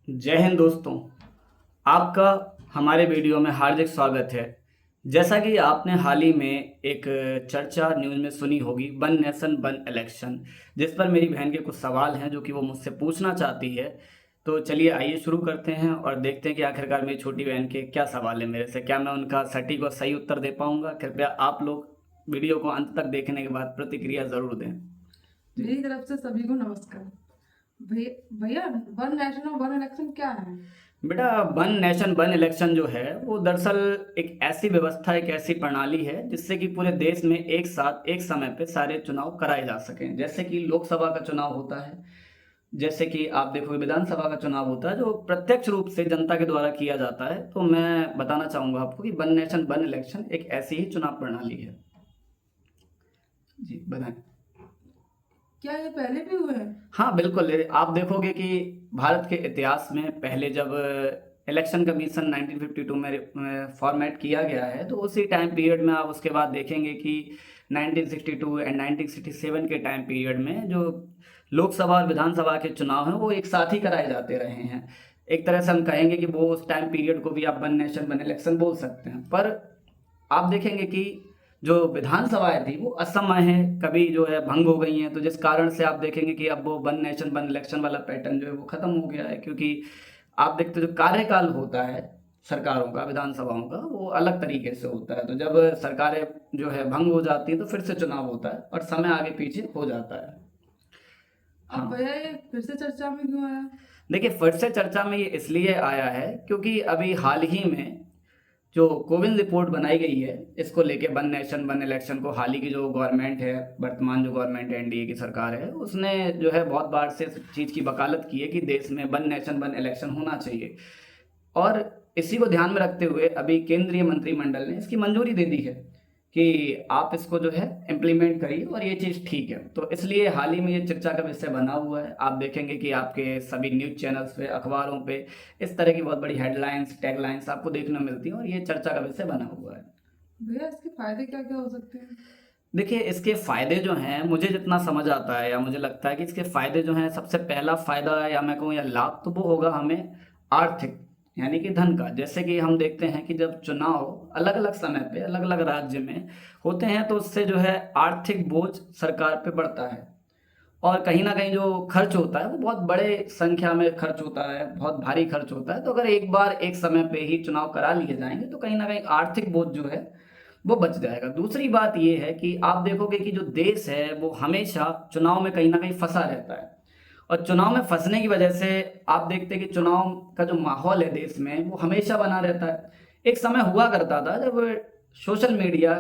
जय हिंद दोस्तों। आपका हमारे वीडियो में हार्दिक स्वागत है। जैसा कि आपने हाल ही में एक चर्चा न्यूज़ में सुनी होगी, वन नेशन वन इलेक्शन, जिस पर मेरी बहन के कुछ सवाल हैं जो कि वो मुझसे पूछना चाहती है। तो चलिए आइए शुरू करते हैं और देखते हैं कि आखिरकार मेरी छोटी बहन के क्या सवाल है मेरे से, क्या मैं उनका सटीक और सही उत्तर दे पाऊंगा। कृपया आप लोग वीडियो को अंत तक देखने के बाद प्रतिक्रिया ज़रूर दें। मेरी तरफ से सभी को नमस्कार। भैया वन नेशन और वन इलेक्शन क्या है? बेटा, वन नेशन वन इलेक्शन जो है वो दरअसल एक ऐसी व्यवस्था, एक ऐसी प्रणाली है जिससे कि पूरे देश में एक साथ एक समय पे सारे चुनाव कराए जा सकें। जैसे कि लोकसभा का चुनाव होता है, जैसे कि आप देखोगे विधानसभा का चुनाव होता है, जो प्रत्यक्ष रूप से जनता के द्वारा किया जाता है। तो मैं बताना चाहूंगा आपको कि वन नेशन वन इलेक्शन एक ऐसी ही चुनाव प्रणाली है। जी बताएं। क्या ये पहले भी हुए हैं? हाँ बिल्कुल, आप देखोगे कि भारत के इतिहास में पहले जब इलेक्शन कमीशन 1952 में फॉर्मेट किया गया है, तो उसी टाइम पीरियड में आप उसके बाद देखेंगे कि 1962 एंड 1967 के टाइम पीरियड में जो लोकसभा और विधानसभा के चुनाव हैं वो एक साथ ही कराए जाते रहे हैं। एक तरह से हम कहेंगे कि वो उस टाइम पीरियड को भी आप वन नेशन वन इलेक्शन बोल सकते हैं। पर आप देखेंगे कि जो विधानसभाएं थी वो असमय है, कभी जो है भंग हो गई हैं, तो जिस कारण से आप देखेंगे कि अब वो वन नेशन वन इलेक्शन वाला पैटर्न जो है वो खत्म हो गया है। क्योंकि आप देखते हो जो कार्यकाल होता है सरकारों का, विधानसभाओं का, वो अलग तरीके से होता है। तो जब सरकारें जो है भंग हो जाती हैं तो फिर से चुनाव होता है और समय आगे पीछे हो जाता है। अब हाँ, भैया ये फिर से चर्चा में क्यों आया? देखिए फिर से चर्चा में ये इसलिए आया है क्योंकि अभी हाल ही में जो कोविन रिपोर्ट बनाई गई है इसको लेके, वन नेशन वन इलेक्शन को, हाल ही की जो गवर्नमेंट है, वर्तमान जो गवर्नमेंट है, एनडीए की सरकार है, उसने जो है बहुत बार से इस चीज़ की वकालत की है कि देश में वन नेशन वन इलेक्शन होना चाहिए। और इसी को ध्यान में रखते हुए अभी केंद्रीय मंत्रिमंडल ने इसकी मंजूरी दे दी है कि आप इसको जो है इम्प्लीमेंट करिए और ये चीज़ ठीक है। तो इसलिए हाल ही में ये चर्चा का विषय बना हुआ है। आप देखेंगे कि आपके सभी न्यूज़ चैनल्स पे, अखबारों पे इस तरह की बहुत बड़ी हेडलाइंस, टैगलाइंस आपको देखने को मिलती हैं और ये चर्चा का विषय बना हुआ है। भैया इसके फायदे क्या क्या हो सकते हैं? देखिए इसके फ़ायदे जो हैं, मुझे जितना समझ आता है या मुझे लगता है कि इसके फ़ायदे जो हैं, सबसे पहला फ़ायदा या मैं कहूँ या लाभ, तो वो होगा हमें आर्थिक, यानी कि धन का। जैसे कि हम देखते हैं कि जब चुनाव अलग अलग समय पे अलग अलग राज्य में होते हैं तो उससे जो है आर्थिक बोझ सरकार पे बढ़ता है और कहीं ना कहीं जो खर्च होता है वो बहुत बड़े संख्या में खर्च होता है, बहुत भारी खर्च होता है। तो अगर एक बार एक समय पे ही चुनाव करा लिए जाएंगे तो कहीं ना कहीं आर्थिक बोझ जो है वो बच जाएगा। दूसरी बात ये है कि आप देखोगे कि जो देश है वो हमेशा चुनाव में कहीं ना कहीं फंसा रहता है और चुनाव में फंसने की वजह से आप देखते हैं कि चुनाव का जो माहौल है देश में वो हमेशा बना रहता है। एक समय हुआ करता था जब सोशल मीडिया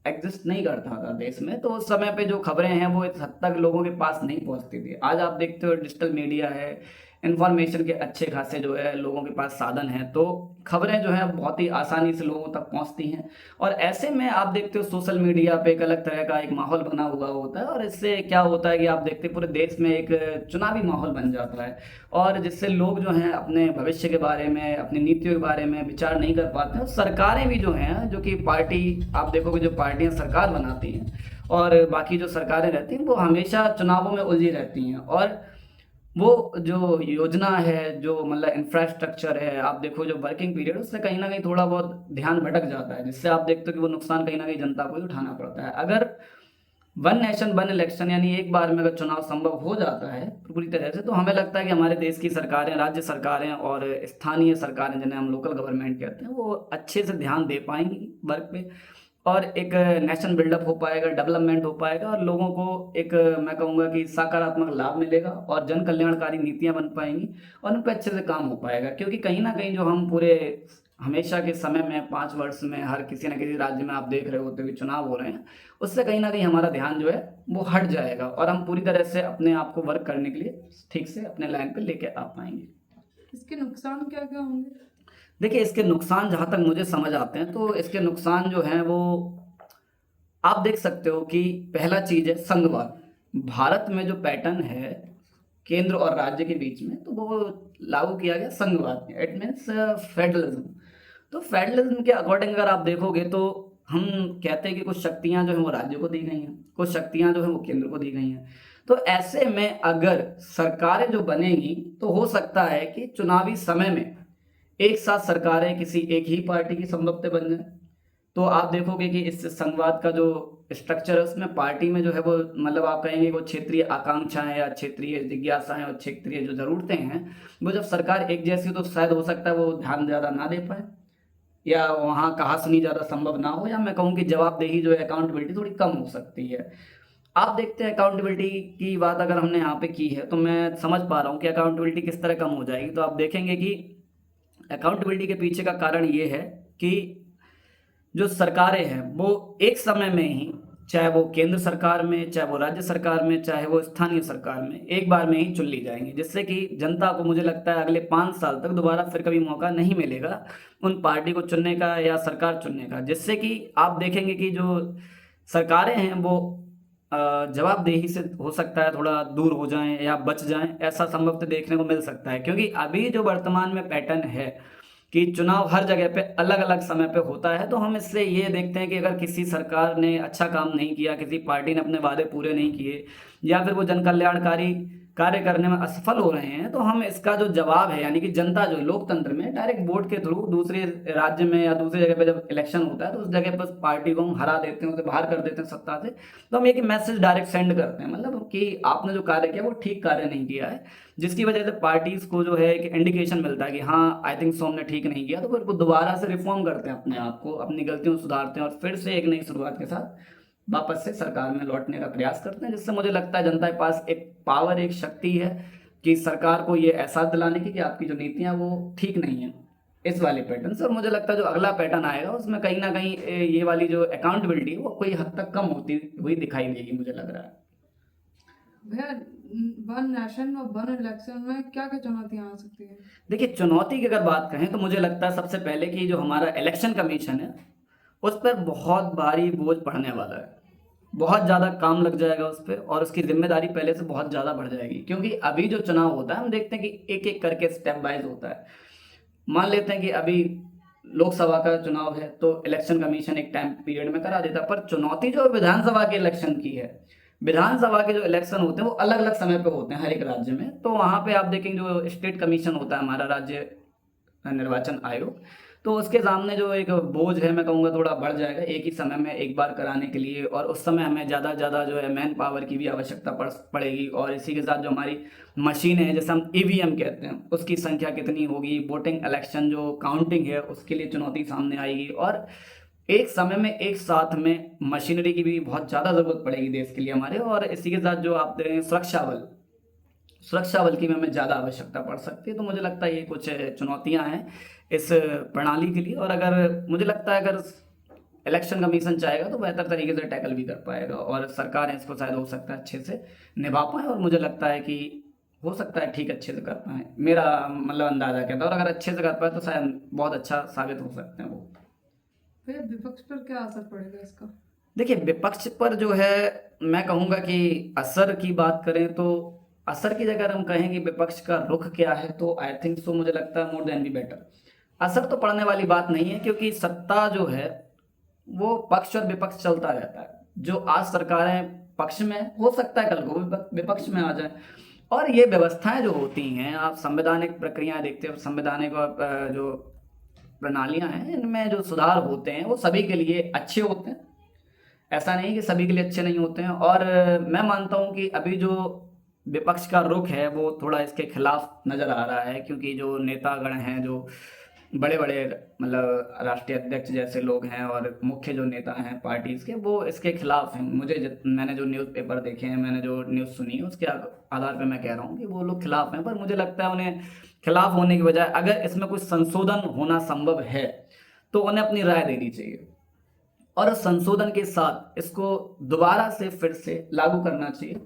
एग्जिस्ट नहीं करता था देश में, तो उस समय पे जो खबरें हैं वो इस हद तक लोगों के पास नहीं पहुंचती थी। आज आप देखते हो डिजिटल मीडिया है, इंफॉर्मेशन के अच्छे खासे जो है लोगों के पास साधन हैं, तो खबरें जो है बहुत ही आसानी से लोगों तक पहुंचती हैं। और ऐसे में आप देखते हो सोशल मीडिया पे एक अलग तरह का एक माहौल बना हुआ होता है और इससे क्या होता है कि आप देखते हो पूरे देश में एक चुनावी माहौल बन जाता है और जिससे लोग जो हैं अपने भविष्य के बारे में, अपनी नीतियों के बारे में विचार नहीं कर पाते हैं। सरकारें भी जो हैं, जो कि पार्टी, आप देखोगे जो पार्टियां सरकार बनाती हैं और बाकी जो सरकारें रहती हैं वो हमेशा चुनावों में उलझी रहती हैं और वो जो योजना है, जो मतलब इंफ्रास्ट्रक्चर है, आप देखो जो वर्किंग पीरियड, उससे कहीं ना कहीं थोड़ा बहुत ध्यान भटक जाता है, जिससे आप देखते हो कि वो नुकसान कहीं ना कहीं जनता को ही उठाना पड़ता है। अगर वन नेशन वन इलेक्शन यानी एक बार में अगर चुनाव संभव हो जाता है पूरी तरह से, तो हमें लगता है कि हमारे देश की सरकारें, राज्य सरकारें और स्थानीय सरकारें, जिन्हें हम लोकल गवर्नमेंट कहते हैं, वो अच्छे से ध्यान दे पाएंगी वर्क पे और एक नेशन बिल्डअप हो पाएगा, डेवलपमेंट हो पाएगा और लोगों को एक, मैं कहूँगा कि सकारात्मक लाभ मिलेगा और जन कल्याणकारी नीतियाँ बन पाएंगी और उन पर अच्छे से काम हो पाएगा। क्योंकि कहीं ना कहीं जो हम पूरे हमेशा के समय में 5 वर्ष में हर किसी न किसी राज्य में आप देख रहे होते हुए चुनाव हो रहे हैं, उससे कहीं ना कहीं हमारा ध्यान जो है वो हट जाएगा और हम पूरी तरह से अपने आप को वर्क करने के लिए ठीक से अपने लाइन पे लेके आ पाएंगे। इसके नुकसान क्या क्या होंगे? देखिए इसके नुकसान जहाँ तक मुझे समझ आते हैं तो इसके नुकसान जो हैं वो आप देख सकते हो कि पहला चीज है संघवाद। भारत में जो पैटर्न है केंद्र और राज्य के बीच में, तो वो लागू किया गया संघवाद, इट मीन्स फेडरलिज्म। तो फेडरलिज्म के अकॉर्डिंग अगर आप देखोगे तो हम कहते हैं कि कुछ शक्तियां जो है वो राज्य को दी गई हैं, कुछ शक्तियां जो है वो केंद्र को दी गई हैं। तो ऐसे में अगर सरकारें जो बनेगी तो हो सकता है कि चुनावी समय में एक साथ सरकारें किसी एक ही पार्टी की संभवतः बन जाए। तो आप देखोगे कि इस संघवाद का जो स्ट्रक्चर है उसमें पार्टी में जो है वो मतलब आप कहेंगे वो क्षेत्रीय आकांक्षाएं या क्षेत्रीय जिज्ञासाएं और क्षेत्रीय जो जरूरतें हैं वो जब सरकार एक जैसी हो तो शायद हो सकता है वो ध्यान ज़्यादा ना दे पाए या वहाँ कहा सुनी ज़्यादा संभव ना हो, या मैं कहूँ कि जवाबदेही जो है अकाउंटेबिलिटी थोड़ी कम हो सकती है। आप देखते हैं अकाउंटेबिलिटी की बात अगर हमने यहाँ पे की है तो मैं समझ पा रहा हूँ कि अकाउंटेबिलिटी किस तरह कम हो जाएगी। तो आप देखेंगे कि अकाउंटेबिलिटी के पीछे का कारण ये है कि जो सरकारें हैं वो एक समय में ही, चाहे वो केंद्र सरकार में, चाहे वो राज्य सरकार में, चाहे वो स्थानीय सरकार में, एक बार में ही चुन ली जाएंगी, जिससे कि जनता को मुझे लगता है अगले 5 साल तक दोबारा फिर कभी मौका नहीं मिलेगा उन पार्टी को चुनने का या सरकार चुनने का। जिससे कि आप देखेंगे कि जो सरकारें हैं वो जवाबदेही से हो सकता है थोड़ा दूर हो जाएं या बच जाएं, ऐसा संभवतः देखने को मिल सकता है। क्योंकि अभी जो वर्तमान में पैटर्न है कि चुनाव हर जगह पे अलग अलग समय पे होता है, तो हम इससे ये देखते हैं कि अगर किसी सरकार ने अच्छा काम नहीं किया, किसी पार्टी ने अपने वादे पूरे नहीं किए या फिर वो जन कल्याणकारी कार्य करने में असफल हो रहे हैं, तो हम इसका जो जवाब है यानी कि जनता जो लोकतंत्र में डायरेक्ट वोट के थ्रू दूसरे राज्य में या दूसरी जगह पे जब इलेक्शन होता है तो उस जगह पर पार्टी को हम हरा देते हैं, उसे बाहर कर देते हैं सत्ता से। तो हम एक मैसेज डायरेक्ट सेंड करते हैं मतलब कि आपने जो कार्य किया वो ठीक कार्य नहीं किया है, जिसकी वजह से पार्टीज को जो है एक इंडिकेशन मिलता है कि हाँ आई थिंक सो हमने ठीक नहीं किया, तो फिर वो दोबारा से रिफॉर्म करते हैं अपने आप को, अपनी गलतियों को सुधारते हैं और फिर से एक नई शुरुआत के साथ वापस से सरकार में लौटने का प्रयास करते हैं। जिससे मुझे लगता है जनता के पास एक पावर, एक शक्ति है कि सरकार को ये एहसास दिलाने की कि आपकी जो नीतियां वो ठीक नहीं है, इस वाले पैटर्न से। और मुझे लगता है जो अगला पैटर्न आएगा उसमें कहीं ना कहीं ये वाली जो अकाउंटेबिलिटी है वो कोई हद तक कम होती हुई दिखाई देगी, मुझे लग रहा है। भैया, वन नेशन और वन इलेक्शन में क्या क्या चुनौतियां आ सकती है? देखिए, चुनौती की अगर बात करें तो मुझे लगता है सबसे पहले कि जो हमारा इलेक्शन कमीशन है उस पर बहुत भारी बोझ पड़ने वाला है, बहुत ज़्यादा काम लग जाएगा उस पर और उसकी जिम्मेदारी पहले से बहुत ज़्यादा बढ़ जाएगी। क्योंकि अभी जो चुनाव होता है हम देखते हैं कि एक एक करके स्टेप वाइज होता है। मान लेते हैं कि अभी लोकसभा का चुनाव है तो इलेक्शन कमीशन एक टाइम पीरियड में करा देता है, पर चुनौती जो विधानसभा के इलेक्शन की है, विधानसभा के जो इलेक्शन होते हैं वो अलग अलग समय पे होते हैं हर एक राज्य में। तो वहाँ पे आप देखेंगे जो स्टेट कमीशन होता है हमारा राज्य निर्वाचन आयोग, तो उसके सामने जो एक बोझ है मैं कहूँगा थोड़ा बढ़ जाएगा एक ही समय में एक बार कराने के लिए, और उस समय हमें ज़्यादा ज़्यादा जो है मैन पावर की भी आवश्यकता पड़ेगी। और इसी के साथ जो हमारी मशीन है जैसे हम ईवीएम कहते हैं उसकी संख्या कितनी होगी, वोटिंग इलेक्शन जो काउंटिंग है उसके लिए चुनौती सामने आएगी। और एक समय में एक साथ में मशीनरी की भी बहुत ज़्यादा ज़रूरत पड़ेगी देश के लिए हमारे। और इसी के साथ जो आप देख रहे हैं सुरक्षा बल की भी हमें ज़्यादा आवश्यकता पड़ सकती है। तो मुझे लगता है ये कुछ चुनौतियां हैं इस प्रणाली के लिए। और अगर मुझे लगता है अगर इलेक्शन कमीशन चाहेगा तो बेहतर तरीके से टैकल भी कर पाएगा और सरकार इसको शायद हो सकता है अच्छे से निभा पाए। और मुझे लगता है कि हो सकता है ठीक अच्छे से कर पाए, मेरा मतलब अंदाजा कहता है। और अगर अच्छे से कर पाए तो शायद बहुत अच्छा साबित हो सकते हैं वो। भैया, विपक्ष पर क्या असर पड़ेगा इसका? देखिए, विपक्ष पर जो है मैं कहूँगा कि असर की बात करें तो असर की जगह हम कहें कि विपक्ष का रुख क्या है तो आई थिंक सो मुझे लगता है मोर देन बी बेटर। असर तो पड़ने वाली बात नहीं है क्योंकि सत्ता जो है वो पक्ष और विपक्ष चलता रहता है। जो आज सरकारें पक्ष में हो सकता है कल को विपक्ष में आ जाए। और ये व्यवस्थाएं जो होती हैं, आप संवैधानिक प्रक्रियाएं देखते हो, संवैधानिक जो प्रणालियां हैं इनमें जो सुधार होते हैं वो सभी के लिए अच्छे होते हैं, ऐसा नहीं कि सभी के लिए अच्छे नहीं होते हैं। और मैं मानता हूं कि अभी जो विपक्ष का रुख है वो थोड़ा इसके खिलाफ नज़र आ रहा है क्योंकि जो नेतागण हैं, जो बड़े बड़े मतलब राष्ट्रीय अध्यक्ष जैसे लोग हैं और मुख्य जो नेता हैं पार्टीज के, वो इसके खिलाफ हैं। मैंने जो न्यूज़पेपर देखे हैं, मैंने जो न्यूज़ सुनी है उसके आधार पर मैं कह रहा हूँ कि वो लोग खिलाफ हैं। पर मुझे लगता है उन्हें खिलाफ होने की बजाय अगर इसमें कुछ संशोधन होना संभव है तो उन्हें अपनी राय देनी चाहिए और उस संशोधन के साथ इसको दोबारा से फिर से लागू करना चाहिए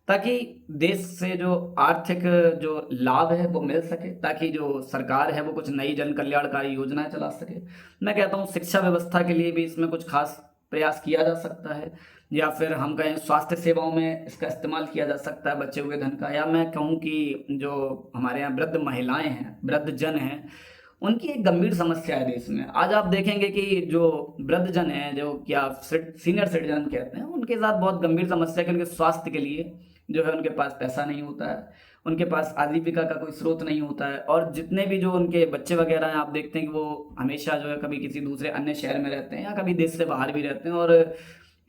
ताकि देश से जो आर्थिक जो लाभ है वो मिल सके, ताकि जो सरकार है वो कुछ नई जन कल्याणकारी योजनाएं चला सके। मैं कहता हूँ शिक्षा व्यवस्था के लिए भी इसमें कुछ खास प्रयास किया जा सकता है, या फिर हम कहें स्वास्थ्य सेवाओं में इसका इस्तेमाल किया जा सकता है बचे हुए धन का। या मैं कहूँ कि जो हमारे यहाँ वृद्ध महिलाएं हैं, वृद्ध जन हैं, उनकी एक गंभीर समस्या है देश में। आज आप देखेंगे कि जो वृद्ध जन हैं, जो क्या सीनियर सिटीजन कहते हैं, उनके साथ बहुत गंभीर समस्या है कि उनके स्वास्थ्य के लिए जो है उनके पास पैसा नहीं होता है, उनके पास आजीविका का कोई स्रोत नहीं होता है, और जितने भी जो उनके बच्चे वगैरह हैं आप देखते हैं कि वो हमेशा जो है कभी किसी दूसरे अन्य शहर में रहते हैं या कभी देश से बाहर भी रहते हैं, और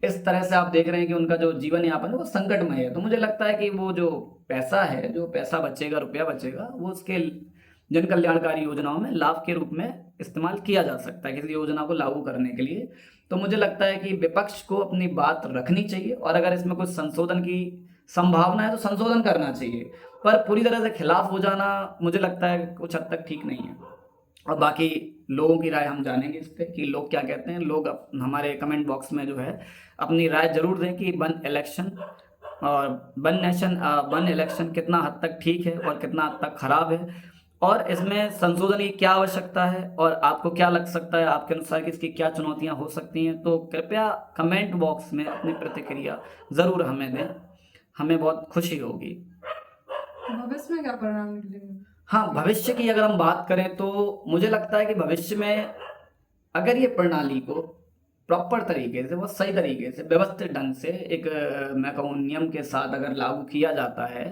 इस तरह से आप देख रहे हैं कि उनका जो जीवन यापन है वो संकटमय है। तो मुझे लगता है कि वो जो पैसा है, जो पैसा बचेगा, रुपया बचेगा, वो उसके जन कल्याणकारी योजनाओं में लाभ के रूप में इस्तेमाल किया जा सकता है किसी योजना को लागू करने के लिए। तो मुझे लगता है कि विपक्ष को अपनी बात रखनी चाहिए, और अगर इसमें कुछ संशोधन की संभावना है तो संशोधन करना चाहिए, पर पूरी तरह से खिलाफ हो जाना मुझे लगता है कुछ हद तक ठीक नहीं है। और बाकी लोगों की राय हम जानेंगे इस पे कि लोग क्या कहते हैं। लोग हमारे कमेंट बॉक्स में जो है अपनी राय जरूर दें कि वन इलेक्शन और वन इलेक्शन कितना हद तक ठीक है और कितना हद तक खराब है, और इसमें संशोधन की क्या आवश्यकता है, और आपको क्या लग सकता है आपके अनुसार कि इसकी क्या चुनौतियां हो सकती हैं। तो कृपया कमेंट बॉक्स में अपनी प्रतिक्रिया ज़रूर हमें दें, हमें बहुत खुशी होगी। भविष्य में क्या परिणाम निकलेंगे? हाँ, भविष्य की अगर हम बात करें तो मुझे लगता है कि भविष्य में अगर ये प्रणाली को प्रॉपर तरीके से, बहुत सही तरीके से, व्यवस्थित ढंग से, एक मैं कहूँ नियम के साथ अगर लागू किया जाता है,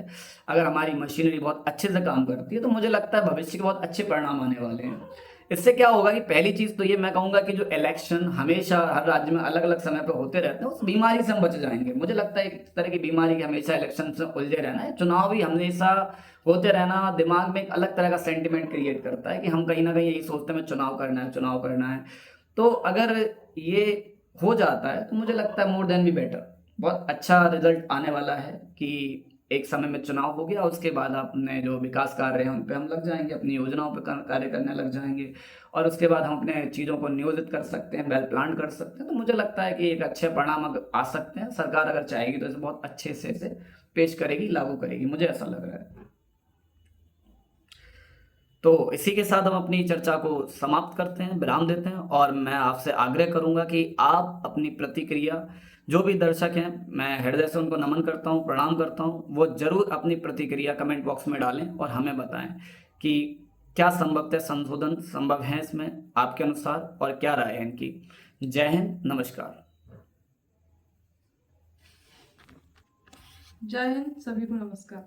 अगर हमारी मशीनरी बहुत अच्छे से काम करती है, तो मुझे लगता है भविष्य के बहुत अच्छे परिणाम आने वाले हैं। इससे क्या होगा कि पहली चीज़ तो ये मैं कहूँगा कि जो इलेक्शन हमेशा हर राज्य में अलग अलग समय पर होते रहते हैं, उस बीमारी से हम बच जाएंगे। मुझे लगता है इस तरह की बीमारी की हमेशा इलेक्शन से उलझे रहना है, चुनाव भी हमेशा होते रहना दिमाग में एक अलग तरह का सेंटिमेंट क्रिएट करता है कि हम कहीं ना कहीं यही सोचते हैं चुनाव करना है, चुनाव करना है। तो अगर ये हो जाता है तो मुझे लगता है मोर देन बी बेटर, बहुत अच्छा रिजल्ट आने वाला है कि एक समय में चुनाव हो गया, उसके बाद अपने जो विकास कार्य हैं उन पे हम लग जाएंगे, अपनी योजनाओं पे कार्य करने लग जाएंगे, और उसके बाद हम अपने चीज़ों को नियोजित कर सकते हैं, वेल प्लान कर सकते हैं। तो मुझे लगता है कि एक अच्छे परिणाम अगर आ सकते हैं, सरकार अगर चाहेगी तो इसे बहुत अच्छे से इसे पेश करेगी, लागू करेगी, मुझे ऐसा लग रहा है। तो इसी के साथ हम अपनी चर्चा को समाप्त करते हैं, विराम देते हैं, और मैं आपसे आग्रह करूंगा कि आप अपनी प्रतिक्रिया, जो भी दर्शक हैं मैं हृदय से उनको नमन करता हूं, प्रणाम करता हूं, वो जरूर अपनी प्रतिक्रिया कमेंट बॉक्स में डालें और हमें बताएं कि क्या संभवतः संशोधन संभव है इसमें आपके अनुसार, और क्या राय है इनकी। जय हिंद, नमस्कार। जय हिंद, सभी को नमस्कार।